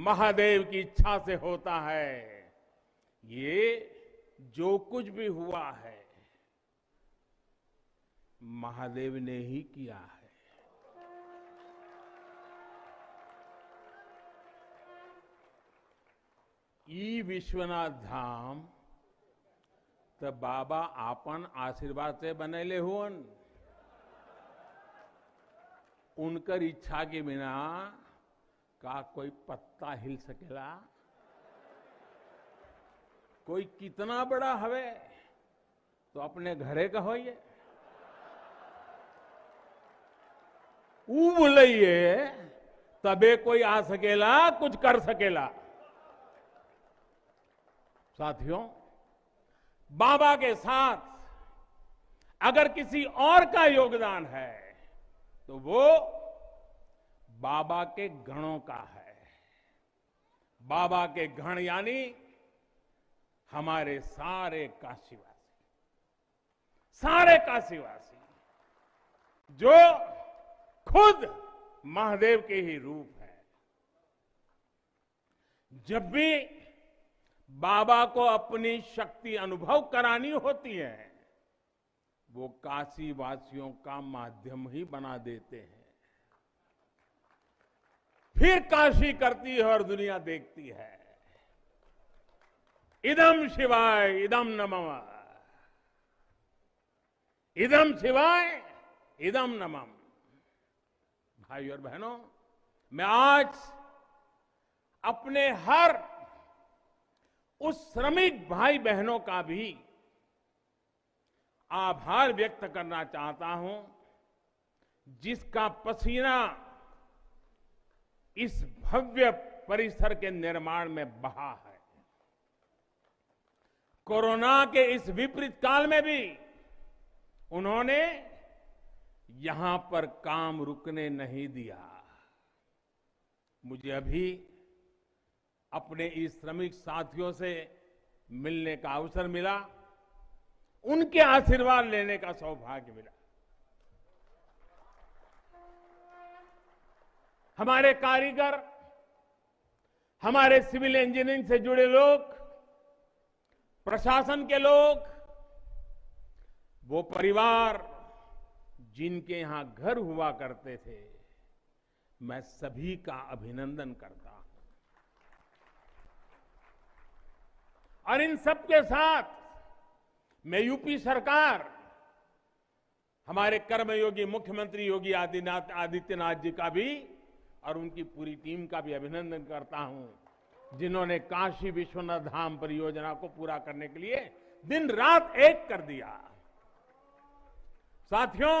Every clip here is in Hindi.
महादेव की इच्छा से होता है। ये जो कुछ भी हुआ है महादेव ने ही किया है। ई विश्वनाथ धाम तो बाबा आपन आशीर्वाद से बनेले हुन। उनकर इच्छा के बिना का कोई पत्ता हिल सकेला? कोई कितना बड़ा हवे तो अपने घरे का होइए, ऊ बोलिए तबे कोई आ सकेला, कुछ कर सकेला। साथियों, बाबा के साथ अगर किसी और का योगदान है तो वो बाबा के गणों का है। बाबा के गण यानी हमारे सारे काशीवासी जो खुद महादेव के ही रूप है। जब भी बाबा को अपनी शक्ति अनुभव करानी होती है वो काशी वासियों का माध्यम ही बना देते हैं। फिर काशी करती है और दुनिया देखती है। इदम शिवाय इदम नमः, इदम शिवाय इदम नमः। भाई और बहनों, मैं आज अपने हर उस श्रमिक भाई बहनों का भी आभार व्यक्त करना चाहता हूं जिसका पसीना इस भव्य परिसर के निर्माण में बहा है। कोरोना के इस विपरीत काल में भी उन्होंने यहां पर काम रुकने नहीं दिया। मुझे अभी अपने इस श्रमिक साथियों से मिलने का अवसर मिला, उनके आशीर्वाद लेने का सौभाग्य मिला। हमारे कारीगर, हमारे सिविल इंजीनियरिंग से जुड़े लोग, प्रशासन के लोग, वो परिवार जिनके यहां घर हुआ करते थे, मैं सभी का अभिनंदन करता हूं। और इन सबके साथ मैं यूपी सरकार, हमारे कर्मयोगी मुख्यमंत्री योगी आदित्यनाथ जी का भी और उनकी पूरी टीम का भी अभिनंदन करता हूं जिन्होंने काशी विश्वनाथ धाम परियोजना को पूरा करने के लिए दिन रात एक कर दिया। साथियों,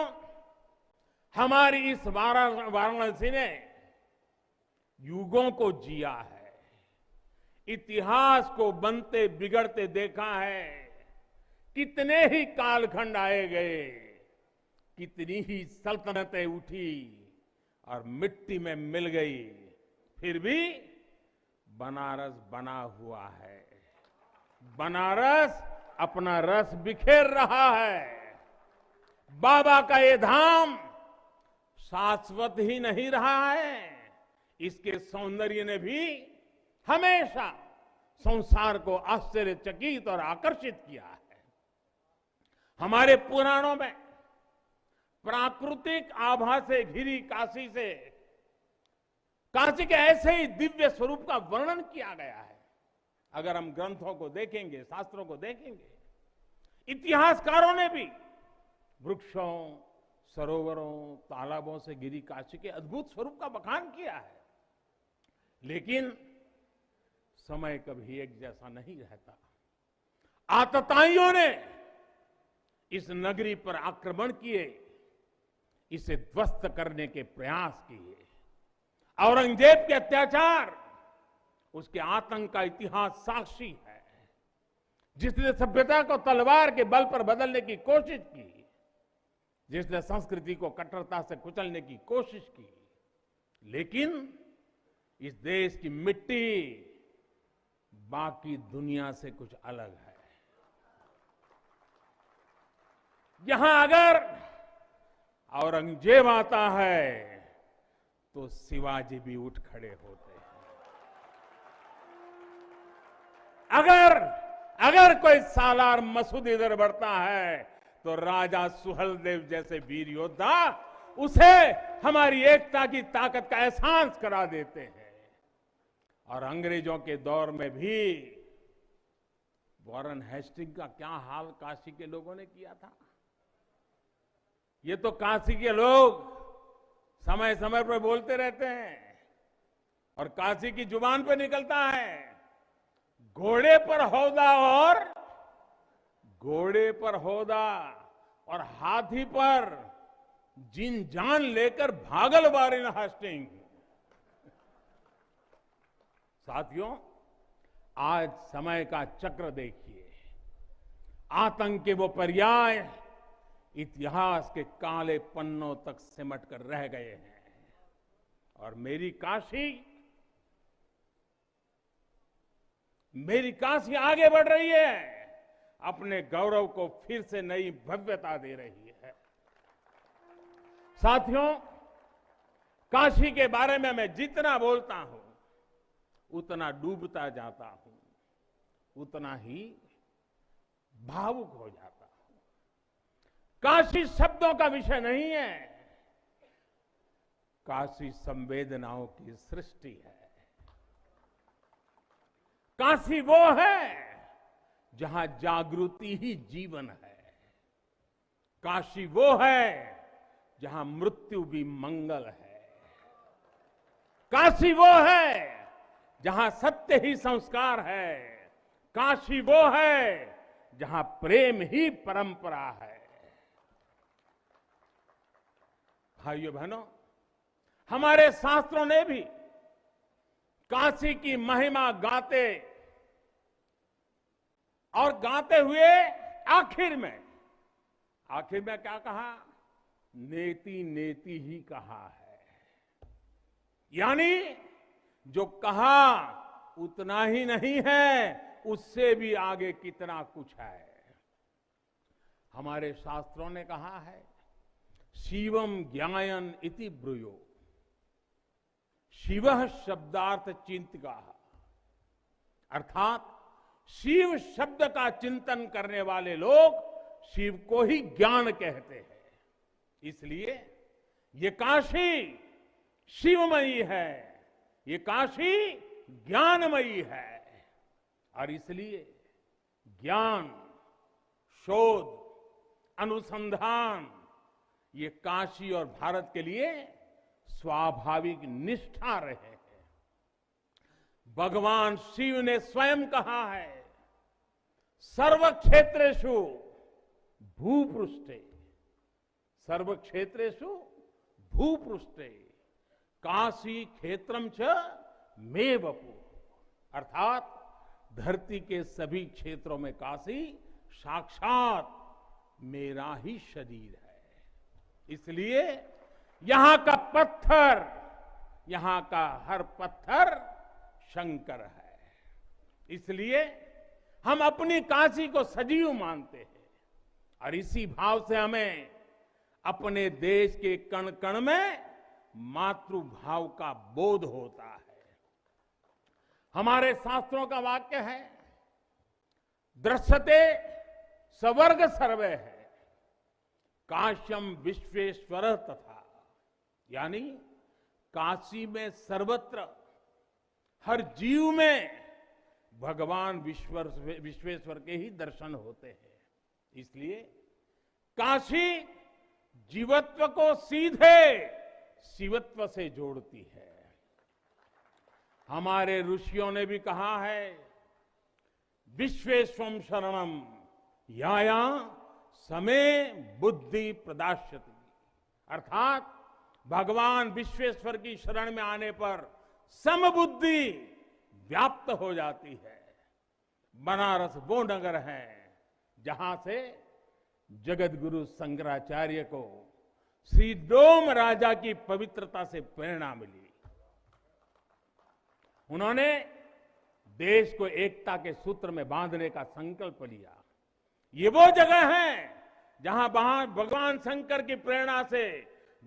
हमारी इस वाराणसी ने युगों को जिया है, इतिहास को बनते बिगड़ते देखा है। कितने ही कालखंड आए गए, कितनी ही सल्तनतें उठी और मिट्टी में मिल गई, फिर भी बनारस बना हुआ है। बनारस अपना रस बिखेर रहा है। बाबा का ये धाम शाश्वत ही नहीं रहा है, इसके सौंदर्य ने भी हमेशा संसार को आश्चर्यचकित और आकर्षित किया है। हमारे पुराणों में प्राकृतिक आभा से घिरी काशी के ऐसे ही दिव्य स्वरूप का वर्णन किया गया है। अगर हम ग्रंथों को देखेंगे, शास्त्रों को देखेंगे, इतिहासकारों ने भी वृक्षों, सरोवरों, तालाबों से घिरी काशी के अद्भुत स्वरूप का बखान किया है। लेकिन समय कभी एक जैसा नहीं रहता। आतताइयों ने इस नगरी पर आक्रमण किए, इसे ध्वस्त करने के प्रयास किए। औरंगजेब के अत्याचार, उसके आतंक का इतिहास साक्षी है। जिसने सभ्यता को तलवार के बल पर बदलने की कोशिश की, जिसने संस्कृति को कट्टरता से कुचलने की कोशिश की, लेकिन इस देश की मिट्टी बाकी दुनिया से कुछ अलग है। यहां अगर औरंगजेब आता है तो शिवाजी भी उठ खड़े होते हैं। अगर अगर कोई सालार मसूद इधर बढ़ता है तो राजा सुहेलदेव जैसे वीर योद्धा उसे हमारी एकता की ताकत का एहसास करा देते हैं। और अंग्रेजों के दौर में भी वॉरेन हेस्टिंग का क्या हाल काशी के लोगों ने किया था। ये तो काशी के लोग समय समय पर बोलते रहते हैं और काशी की जुबान पे निकलता है, घोड़े पर हौदा और हाथी पर जिन जान लेकर भागल वॉरेन हेस्टिंग। साथियों, आज समय का चक्र देखिए, आतंक के वो पर्याय इतिहास के काले पन्नों तक सिमट कर रह गए हैं और मेरी काशी आगे बढ़ रही है, अपने गौरव को फिर से नई भव्यता दे रही है। साथियों, काशी के बारे में मैं जितना बोलता हूं उतना डूबता जाता हूं, उतना ही भावुक हो जाता हूं। काशी शब्दों का विषय नहीं है, काशी संवेदनाओं की सृष्टि है। काशी वो है जहां जागृति ही जीवन है। काशी वो है जहां मृत्यु भी मंगल है। काशी वो है जहां सत्य ही संस्कार है। काशी वो है जहां प्रेम ही परंपरा है। भाइयों बहनों, हमारे शास्त्रों ने भी काशी की महिमा गाते हुए आखिर में क्या कहा? नेति नेति ही कहा है। यानी जो कहा उतना ही नहीं है, उससे भी आगे कितना कुछ है। हमारे शास्त्रों ने कहा है, शिवम ज्ञायन इति ब्रूयो, शिवः शब्दार्थ चिंतका, अर्थात शिव शब्द का चिंतन करने वाले लोग शिव को ही ज्ञान कहते हैं। इसलिए ये काशी शिवमयी है, ये काशी ज्ञानमयी है और इसलिए ज्ञान, शोध, अनुसंधान ये काशी और भारत के लिए स्वाभाविक निष्ठा रहे हैं। भगवान शिव ने स्वयं कहा है, सर्व क्षेत्रेषु भूपृष्ठे, सर्व क्षेत्रेषु भूपृष्ठे काशी क्षेत्रम च मे वपु, अर्थात धरती के सभी क्षेत्रों में काशी साक्षात मेरा ही शरीर है। इसलिए यहां का पत्थर, यहां का हर पत्थर शंकर है। इसलिए हम अपनी काशी को सजीव मानते हैं और इसी भाव से हमें अपने देश के कण कण में मातृभाव का बोध होता है। हमारे शास्त्रों का वाक्य है, दृश्यते स्वर्ग सर्वे है, काश्यम विश्वेश्वर तथा, यानी काशी में सर्वत्र हर जीव में भगवान विश्वेश्वर के ही दर्शन होते हैं। इसलिए काशी जीवत्व को सीधे शिवत्व से जोड़ती है। हमारे ऋषियों ने भी कहा है, विश्वेश्वम शरणम याया समे बुद्धि प्रदास्यति, अर्थात भगवान विश्वेश्वर की शरण में आने पर समबुद्धि व्याप्त हो जाती है। बनारस वो नगर है जहां से जगत गुरु शंकराचार्य को श्री डोम राजा की पवित्रता से प्रेरणा मिली। उन्होंने देश को एकता के सूत्र में बांधने का संकल्प लिया। ये वो जगह है जहां भगवान शंकर की प्रेरणा से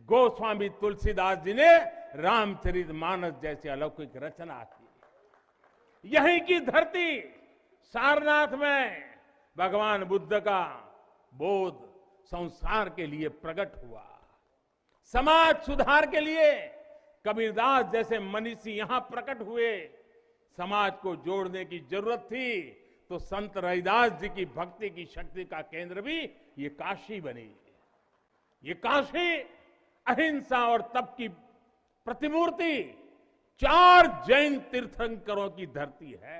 गोस्वामी तुलसीदास जी ने रामचरितमानस जैसी अलौकिक रचना की। यहीं की धरती सारनाथ में भगवान बुद्ध का बोध संसार के लिए प्रकट हुआ। समाज सुधार के लिए कबीरदास जैसे मनीषी यहां प्रकट हुए। समाज को जोड़ने की जरूरत थी तो संत रविदास जी की भक्ति की शक्ति का केंद्र भी ये काशी बनी। ये काशी अहिंसा और तप की प्रतिमूर्ति 4 जैन तीर्थंकरों की धरती है।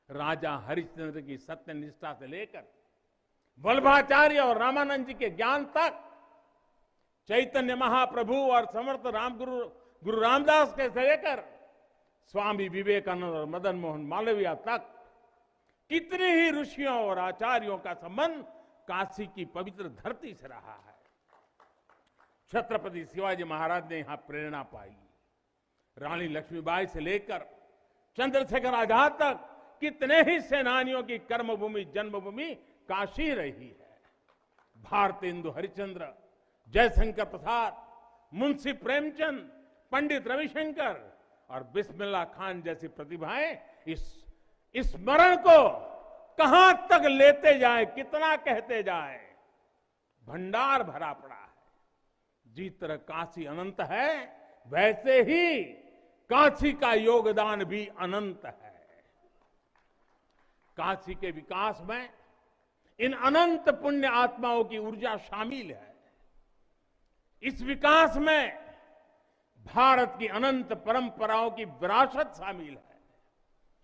राजा हरिश्चंद्र की सत्य निष्ठा से लेकर वल्लभाचार्य और रामानंद जी के ज्ञान तक, चैतन्य महाप्रभु और समर्थ गुरु रामदास के से लेकर स्वामी विवेकानंद और मदन मोहन मालवीय तक कितने ही ऋषियों और आचार्यों का संबंध काशी की पवित्र धरती से रहा है। छत्रपति शिवाजी महाराज ने यहां प्रेरणा पाई। रानी लक्ष्मीबाई से लेकर चंद्रशेखर आजाद तक कितने ही सेनानियों की कर्मभूमि जन्मभूमि काशी रही है। भारतेंदु हरिश्चंद्र, जयशंकर प्रसाद, मुंशी प्रेमचंद, पंडित रविशंकर और बिस्मिल्लाह खान जैसी प्रतिभाएं इस स्मरण को कहां तक लेते जाए, कितना कहते जाए, भंडार भरा पड़ा है। जिस तरह काशी अनंत है वैसे ही काशी का योगदान भी अनंत है। काशी के विकास में इन अनंत पुण्य आत्माओं की ऊर्जा शामिल है। इस विकास में भारत की अनंत परंपराओं की विरासत शामिल है।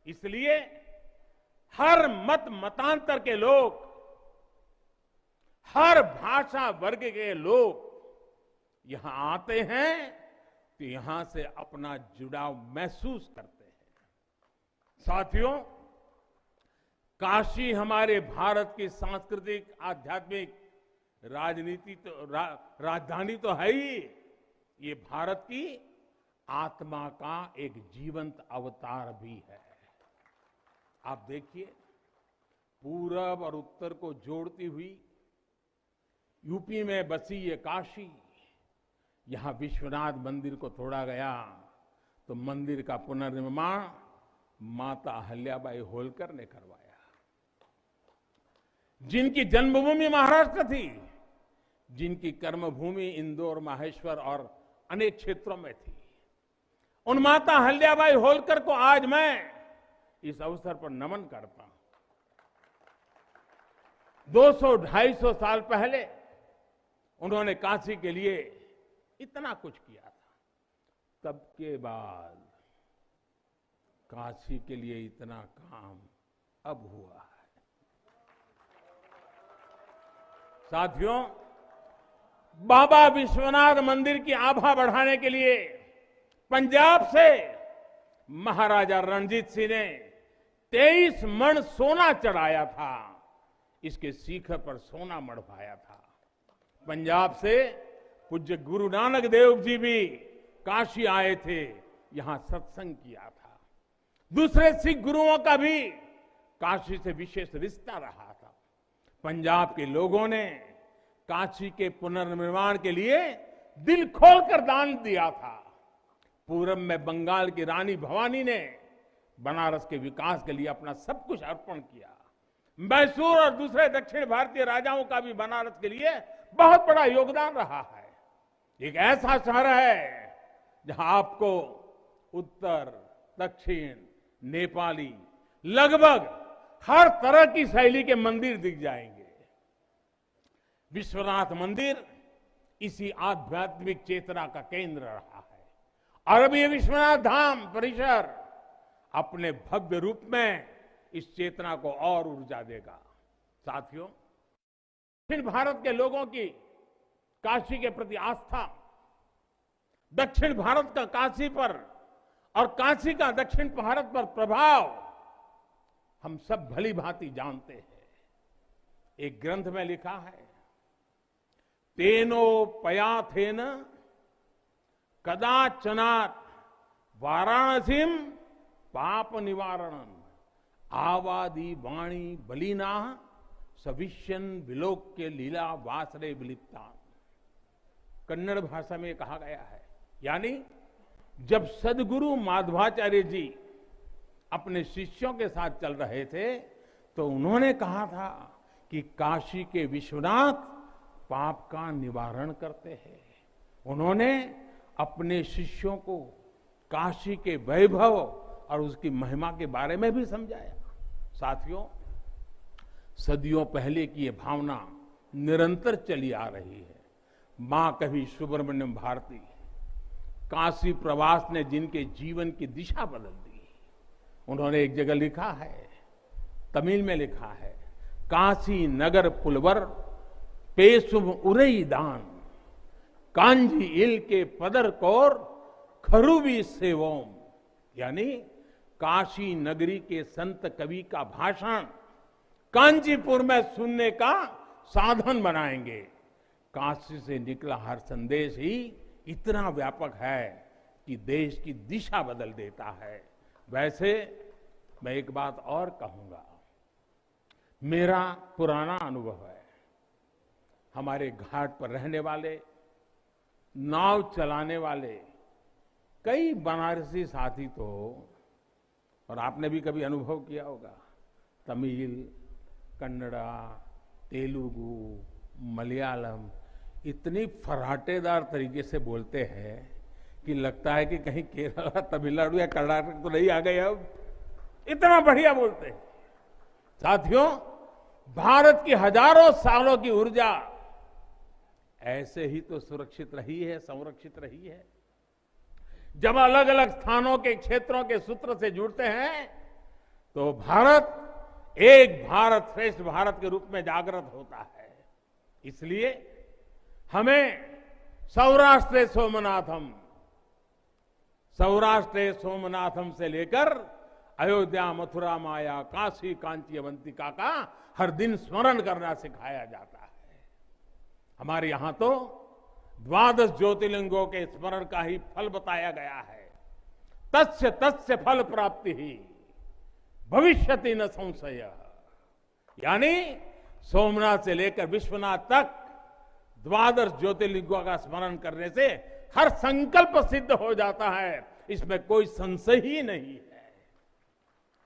इसलिए हर मत मतांतर के लोग, हर भाषा वर्ग के लोग यहां आते हैं तो यहां से अपना जुड़ाव महसूस करते हैं। साथियों, काशी हमारे भारत की सांस्कृतिक, आध्यात्मिक, राजधानी तो है ही, ये भारत की आत्मा का एक जीवंत अवतार भी है। आप देखिए, पूरब और उत्तर को जोड़ती हुई यूपी में बसी ये काशी, यहां विश्वनाथ मंदिर को तोड़ा गया तो मंदिर का पुनर्निर्माण माता अहल्याबाई होलकर ने करवाया। जिनकी जन्मभूमि महाराष्ट्र थी, जिनकी कर्मभूमि इंदौर, माहेश्वर और अनेक क्षेत्रों में थी, उन माता अहल्याबाई होलकर को आज मैं इस अवसर पर नमन करता हूं। 200-250 साल पहले उन्होंने काशी के लिए इतना कुछ किया था, तब के बाद काशी के लिए इतना काम अब हुआ है। साथियों, बाबा विश्वनाथ मंदिर की आभा बढ़ाने के लिए पंजाब से महाराजा रणजीत सिंह ने 23 मण सोना चढ़ाया था। इसके शिखर पर सोना मढ़वाया था। पंजाब से पूज्य गुरु नानक देव जी भी काशी आए थे, यहां सत्संग किया था। दूसरे सिख गुरुओं का भी काशी से विशेष रिश्ता रहा था। पंजाब के लोगों ने काशी के पुनर्निर्माण के लिए दिल खोलकर दान दिया था। पूरब में बंगाल की रानी भवानी ने बनारस के विकास के लिए अपना सब कुछ अर्पण किया। मैसूर और दूसरे दक्षिण भारतीय राजाओं का भी बनारस के लिए बहुत बड़ा योगदान रहा है। एक ऐसा शहर है जहां आपको उत्तर, दक्षिण, नेपाली, लगभग हर तरह की शैली के मंदिर दिख जाएंगे। विश्वनाथ मंदिर इसी आध्यात्मिक चेतना का केंद्र रहा है और अब ये विश्वनाथ धाम परिसर अपने भव्य रूप में इस चेतना को और ऊर्जा देगा। साथियों, दक्षिण भारत के लोगों की काशी के प्रति आस्था, दक्षिण भारत का काशी पर और काशी का दक्षिण भारत पर प्रभाव हम सब भली भांति जानते हैं। एक ग्रंथ में लिखा है, तेनो पयाथेन कदाचनात् वाराणसीम पाप निवारणम आवादी वाणी बलिना सविष्यन विलोक्य लीला वासरे विलिप्ता। कन्नड़ भाषा में कहा गया है, यानी जब सदगुरु माधवाचार्य जी अपने शिष्यों के साथ चल रहे थे तो उन्होंने कहा था कि काशी के विश्वनाथ पाप का निवारण करते हैं। उन्होंने अपने शिष्यों को काशी के वैभव और उसकी महिमा के बारे में भी समझाया। साथियों, सदियों पहले की ये भावना निरंतर चली आ रही है। मां कवि सुब्रमण्यम भारती काशी प्रवास ने जिनके जीवन की दिशा बदल दी, उन्होंने एक जगह लिखा है, तमिल में लिखा है, काशी नगर पुलवर पेशुम उरई दान कांजी इल के पदर कोर खरुबी सेवोम, यानी काशी नगरी के संत कवि का भाषण कांचीपुर में सुनने का साधन बनाएंगे। काशी से निकला हर संदेश ही इतना व्यापक है कि देश की दिशा बदल देता है। वैसे मैं एक बात और कहूंगा, मेरा पुराना अनुभव है, हमारे घाट पर रहने वाले, नाव चलाने वाले कई बनारसी साथी तो, और आपने भी कभी अनुभव किया होगा, तमिल, कन्नड़ा, तेलुगु, मलयालम इतनी फराटेदार तरीके से बोलते हैं कि लगता है कि कहीं केरला, तमिलनाडु या कर्नाटक तो नहीं आ गए। अब इतना बढ़िया बोलते हैं। साथियों, भारत की हजारों सालों की ऊर्जा ऐसे ही तो सुरक्षित रही है, संरक्षित रही है। जब अलग अलग स्थानों के क्षेत्रों के सूत्र से जुड़ते हैं तो भारत एक भारत श्रेष्ठ भारत के रूप में जागृत होता है। इसलिए हमें सौराष्ट्र सोमनाथम से लेकर अयोध्या, मथुरा, माया, काशी, कांची, अवंतिका का हर दिन स्मरण करना सिखाया जाता है। हमारे यहां तो 12 ज्योतिर्लिंगों के स्मरण का ही फल बताया गया है। तस्य तस्य फल प्राप्ति ही भविष्यति न संशय, यानी सोमनाथ से लेकर विश्वनाथ तक 12 ज्योतिर्लिंगों का स्मरण करने से हर संकल्प सिद्ध हो जाता है। इसमें कोई संशय ही नहीं है।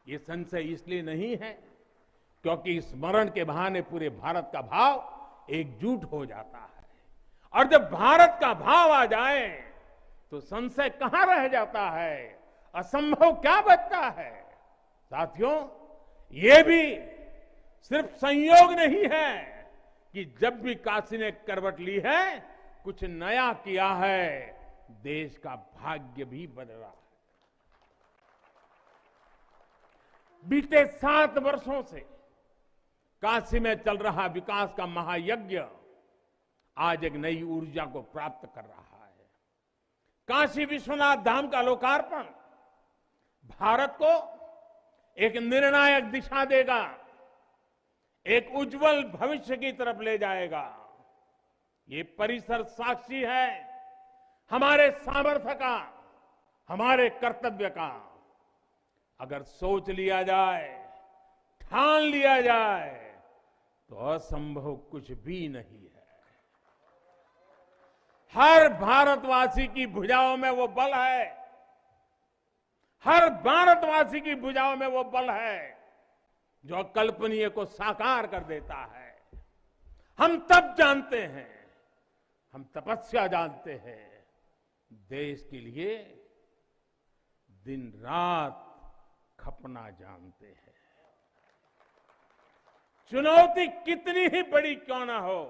ये संशय इसलिए नहीं है क्योंकि स्मरण के बहाने पूरे भारत का भाव एकजुट हो जाता है, और जब भारत का भाव आ जाए तो संशय कहां रह जाता है, असंभव क्या बचता है। साथियों, ये भी सिर्फ संयोग नहीं है कि जब भी काशी ने करवट ली है, कुछ नया किया है, देश का भाग्य भी बदला है। बीते 7 वर्षों से काशी में चल रहा विकास का महायज्ञ आज एक नई ऊर्जा को प्राप्त कर रहा है। काशी विश्वनाथ धाम का लोकार्पण भारत को एक निर्णायक दिशा देगा, एक उज्जवल भविष्य की तरफ ले जाएगा। ये परिसर साक्षी है हमारे सामर्थ्य का, हमारे कर्तव्य का। अगर सोच लिया जाए, ठान लिया जाए, तो असंभव कुछ भी नहीं है। हर भारतवासी की भुजाओं में वो बल है, हर भारतवासी की भुजाओं में वो बल है जो अकल्पनीय को साकार कर देता है। हम तब जानते हैं, हम तपस्या जानते हैं, देश के लिए दिन रात खपना जानते हैं। चुनौती कितनी ही बड़ी क्यों ना हो,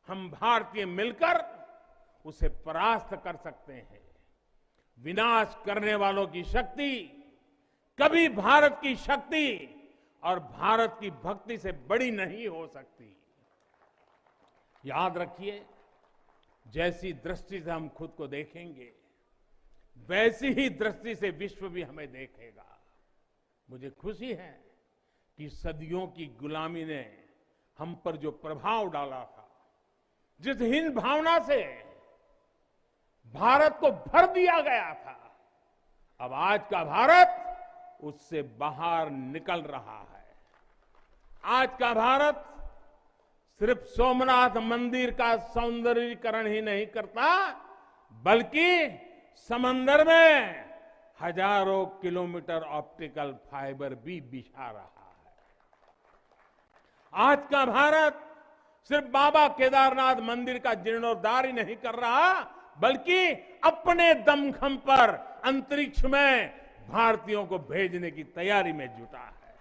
हम भारतीय मिलकर उसे परास्त कर सकते हैं। विनाश करने वालों की शक्ति कभी भारत की शक्ति और भारत की भक्ति से बड़ी नहीं हो सकती। याद रखिए, जैसी दृष्टि से हम खुद को देखेंगे, वैसी ही दृष्टि से विश्व भी हमें देखेगा। मुझे खुशी है कि सदियों की गुलामी ने हम पर जो प्रभाव डाला था, जिस हीन भावना से भारत को भर दिया गया था, अब आज का भारत उससे बाहर निकल रहा है। आज का भारत सिर्फ सोमनाथ मंदिर का सौंदर्यीकरण ही नहीं करता, बल्कि समंदर में हजारों किलोमीटर ऑप्टिकल फाइबर भी बिछा रहा है। आज का भारत सिर्फ बाबा केदारनाथ मंदिर का जीर्णोद्धार ही नहीं कर रहा, बल्कि अपने दमखम पर अंतरिक्ष में भारतीयों को भेजने की तैयारी में जुटा है।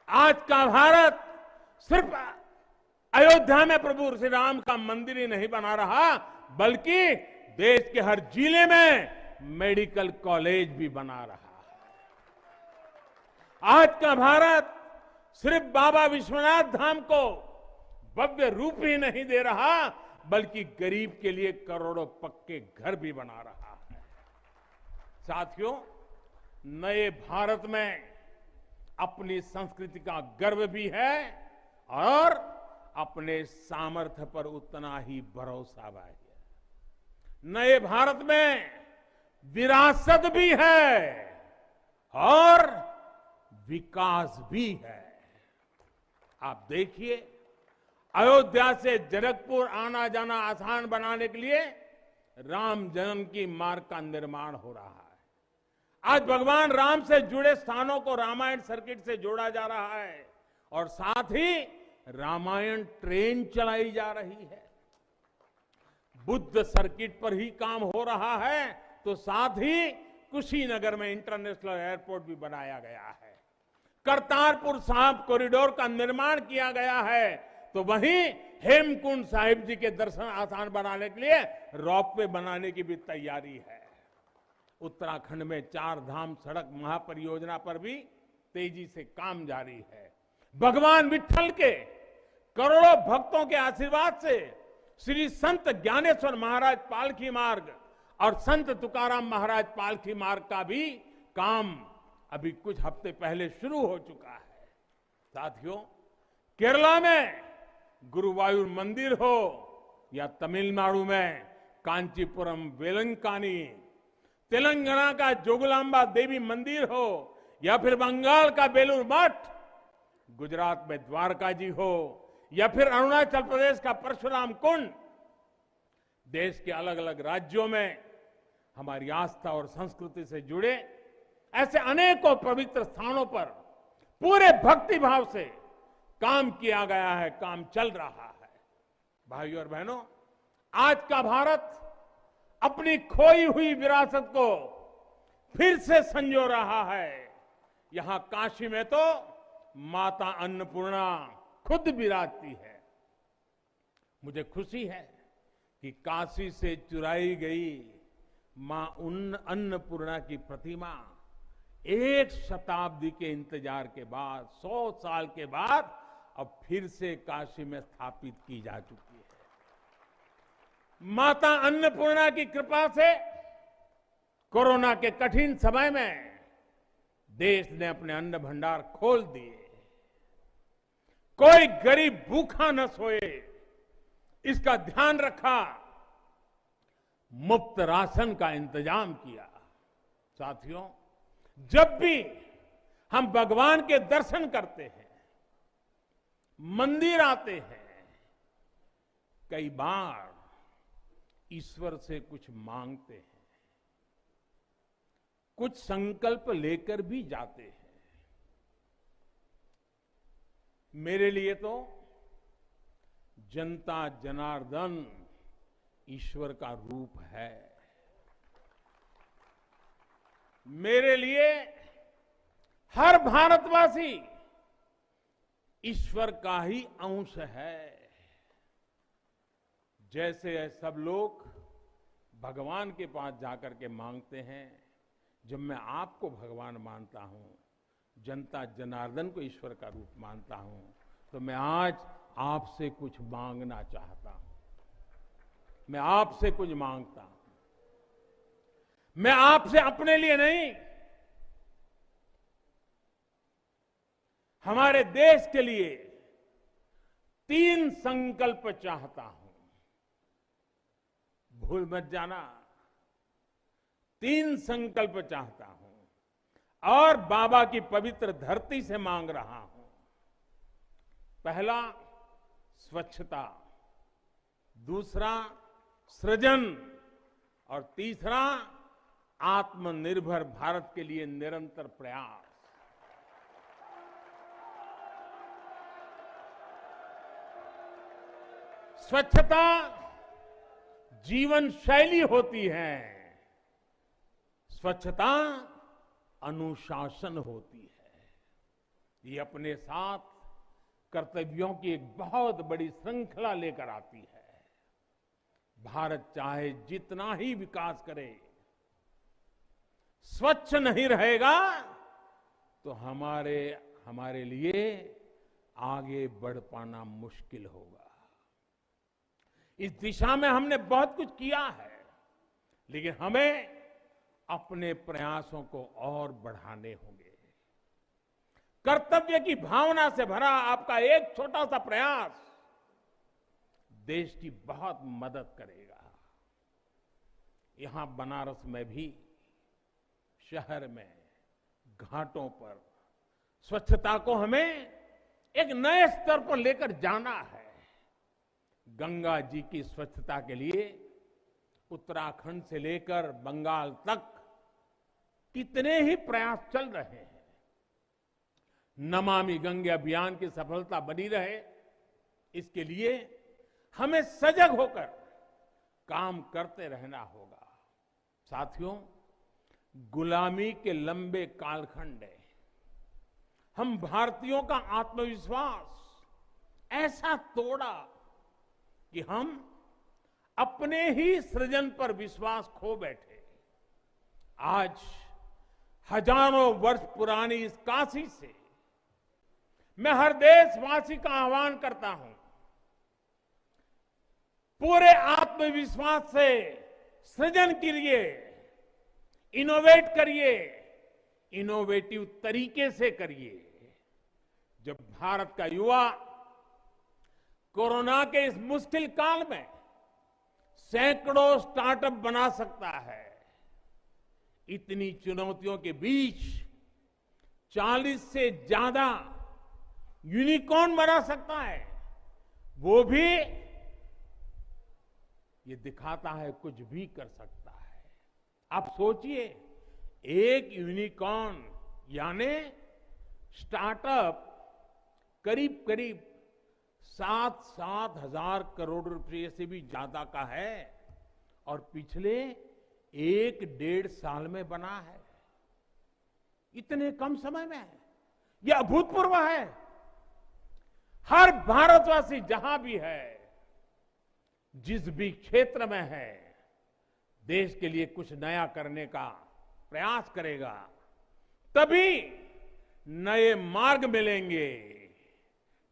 आज का भारत सिर्फ अयोध्या में प्रभु श्री राम का मंदिर ही नहीं बना रहा, बल्कि देश के हर जिले में मेडिकल कॉलेज भी बना रहा है। आज का भारत सिर्फ बाबा विश्वनाथ धाम को भव्य रूप ही नहीं दे रहा, बल्कि गरीब के लिए करोड़ों पक्के घर भी बना रहा है। साथियों, नए भारत में अपनी संस्कृति का गर्व भी है और अपने सामर्थ्य पर उतना ही भरोसा भी है। नए भारत में विरासत भी है और विकास भी है। आप देखिए, अयोध्या से जनकपुर आना जाना आसान बनाने के लिए राम जन्म की मार्ग का निर्माण हो रहा है। आज भगवान राम से जुड़े स्थानों को रामायण सर्किट से जोड़ा जा रहा है और साथ ही रामायण ट्रेन चलाई जा रही है। बुद्ध सर्किट पर ही काम हो रहा है, तो साथ ही कुशीनगर में इंटरनेशनल एयरपोर्ट भी बनाया गया है। करतारपुर साहिब कॉरिडोर का निर्माण किया गया है, तो वहीं हेमकुंड साहिब जी के दर्शन आसान बनाने के लिए रोपवे बनाने की भी तैयारी है। उत्तराखंड में 4 धाम सड़क महापरियोजना पर भी तेजी से काम जारी है। भगवान विट्ठल के करोड़ों भक्तों के आशीर्वाद से श्री संत ज्ञानेश्वर महाराज पालकी मार्ग और संत तुकाराम महाराज पालकी मार्ग का भी काम अभी कुछ हफ्ते पहले शुरू हो चुका है। साथियों, केरला में गुरुवायूर मंदिर हो या तमिलनाडु में कांचीपुरम वेलंकानी, तेलंगाना का जोगलांबा देवी मंदिर हो या फिर बंगाल का बेलूर मठ, गुजरात में द्वारका जी हो या फिर अरुणाचल प्रदेश का परशुराम कुंड, देश के अलग अलग राज्यों में हमारी आस्था और संस्कृति से जुड़े ऐसे अनेकों पवित्र स्थानों पर पूरे भक्ति भाव से काम किया गया है, काम चल रहा है। भाइयों और बहनों, आज का भारत अपनी खोई हुई विरासत को फिर से संजो रहा है। यहां काशी में तो माता अन्नपूर्णा खुद विराजती है। मुझे खुशी है कि काशी से चुराई गई मां अन्नपूर्णा की प्रतिमा 1 शताब्दी के इंतजार के बाद, 100 साल के बाद अब फिर से काशी में स्थापित की जा चुकी है। माता अन्नपूर्णा की कृपा से कोरोना के कठिन समय में देश ने अपने अन्न भंडार खोल दिए। कोई गरीब भूखा न सोए, इसका ध्यान रखा, मुफ्त राशन का इंतजाम किया। साथियों, जब भी हम भगवान के दर्शन करते हैं, मंदिर आते हैं, कई बार ईश्वर से कुछ मांगते हैं, कुछ संकल्प लेकर भी जाते हैं। मेरे लिए तो जनता जनार्दन ईश्वर का रूप है। मेरे लिए हर भारतवासी ईश्वर का ही अंश है। जैसे सब लोग भगवान के पास जाकर के मांगते हैं, जब मैं आपको भगवान मानता हूं, जनता जनार्दन को ईश्वर का रूप मानता हूं, तो मैं आज आपसे कुछ मांगना चाहता हूं। मैं आपसे कुछ मांगता हूं। मैं आपसे अपने लिए नहीं, हमारे देश के लिए 3 संकल्प चाहता हूं। भूल मत जाना, 3 संकल्प चाहता हूं और बाबा की पवित्र धरती से मांग रहा हूं। पहला, स्वच्छता, दूसरा, सृजन और तीसरा, आत्मनिर्भर भारत के लिए निरंतर प्रयास, स्वच्छता जीवन शैली होती है, स्वच्छता अनुशासन होती है। ये अपने साथ कर्तव्यों की एक बहुत बड़ी श्रृंखला लेकर आती है। भारत चाहे जितना ही विकास करे, स्वच्छ नहीं रहेगा तो हमारे लिए आगे बढ़ पाना मुश्किल होगा। इस दिशा में हमने बहुत कुछ किया है, लेकिन हमें अपने प्रयासों को और बढ़ाने होंगे। कर्तव्य की भावना से भरा आपका एक छोटा सा प्रयास देश की बहुत मदद करेगा। यहां बनारस में भी, शहर में, घाटों पर स्वच्छता को हमें एक नए स्तर पर लेकर जाना है। गंगा जी की स्वच्छता के लिए उत्तराखंड से लेकर बंगाल तक कितने ही प्रयास चल रहे हैं। नमामि गंगे अभियान की सफलता बनी रहे, इसके लिए हमें सजग होकर काम करते रहना होगा। साथियों, गुलामी के लंबे कालखंड है, हम भारतीयों का आत्मविश्वास ऐसा तोड़ा कि हम अपने ही सृजन पर विश्वास खो बैठे। आज हजारों वर्ष पुरानी इस काशी से मैं हर देशवासी का आह्वान करता हूं, पूरे आत्मविश्वास से सृजन करिए, इनोवेट करिए, इनोवेटिव तरीके से करिए। जब भारत का युवा कोरोना के इस मुश्किल काल में सैकड़ों स्टार्टअप बना सकता है, इतनी चुनौतियों के बीच 40 से ज्यादा यूनिकॉर्न बना सकता है, वो भी ये दिखाता है कुछ भी कर सकता है। आप सोचिए, एक यूनिकॉर्न यानी स्टार्टअप करीब करीब 7-7 हजार करोड़ रुपए से भी ज्यादा का है और पिछले 1-1.5 साल में बना है। इतने कम समय में यह अभूतपूर्व है। हर भारतवासी जहां भी है, जिस भी क्षेत्र में है, देश के लिए कुछ नया करने का प्रयास करेगा, तभी नए मार्ग मिलेंगे,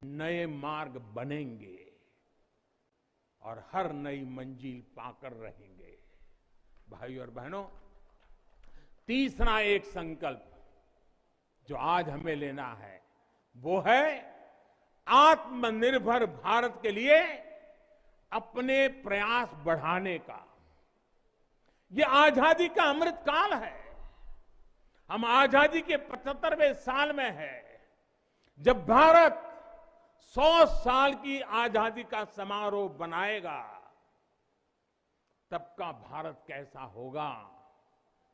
नए मार्ग बनेंगे और हर नई मंजिल पाकर रहेंगे। भाइयों और बहनों, तीसरा एक संकल्प जो आज हमें लेना है वो है आत्मनिर्भर भारत के लिए अपने प्रयास बढ़ाने का। ये आजादी का अमृत काल है। हम आजादी के 75वें साल में है, जब भारत 100 साल की आजादी का समारोह बनाएगा। तब का भारत कैसा होगा,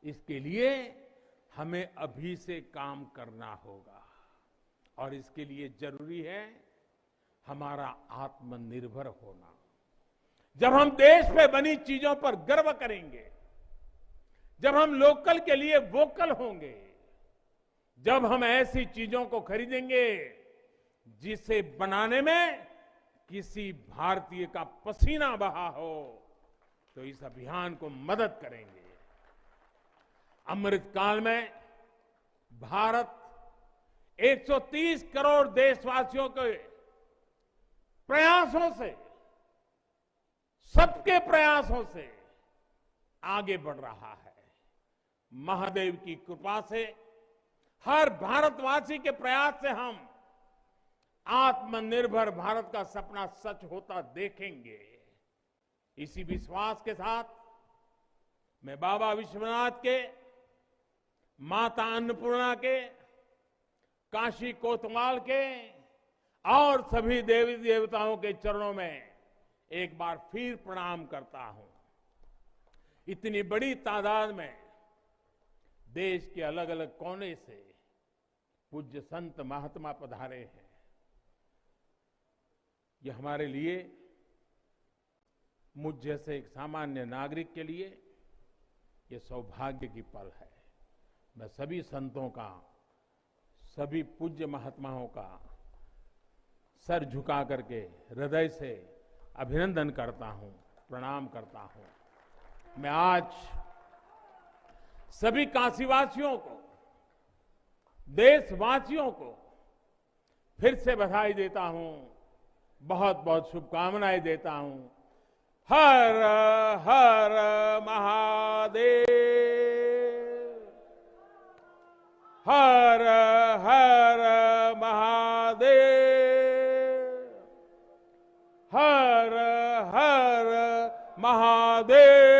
इसके लिए हमें अभी से काम करना होगा और इसके लिए जरूरी है हमारा आत्मनिर्भर होना। जब हम देश में बनी चीजों पर गर्व करेंगे, जब हम लोकल के लिए वोकल होंगे, जब हम ऐसी चीजों को खरीदेंगे जिसे बनाने में किसी भारतीय का पसीना बहा हो, तो इस अभियान को मदद करेंगे। अमृत काल में भारत 130 करोड़ देशवासियों के प्रयासों से, सबके प्रयासों से आगे बढ़ रहा है। महादेव की कृपा से, हर भारतवासी के प्रयास से हम आत्मनिर्भर भारत का सपना सच होता देखेंगे। इसी विश्वास के साथ मैं बाबा विश्वनाथ के, माता अन्नपूर्णा के, काशी कोतवाल के और सभी देवी देवताओं के चरणों में एक बार फिर प्रणाम करता हूं। इतनी बड़ी तादाद में देश के अलग अलग कोने से पूज्य संत महात्मा पधारे हैं। ये हमारे लिए, मुझ जैसे एक सामान्य नागरिक के लिए ये सौभाग्य की पल है। मैं सभी संतों का, सभी पूज्य महात्माओं का सर झुका करके हृदय से अभिनंदन करता हूं, प्रणाम करता हूं। मैं आज सभी काशीवासियों को, देशवासियों को फिर से बधाई देता हूं, बहुत बहुत शुभकामनाएं देता हूं। हर हर महादेव, हर हर महादेव, हर हर महादेव।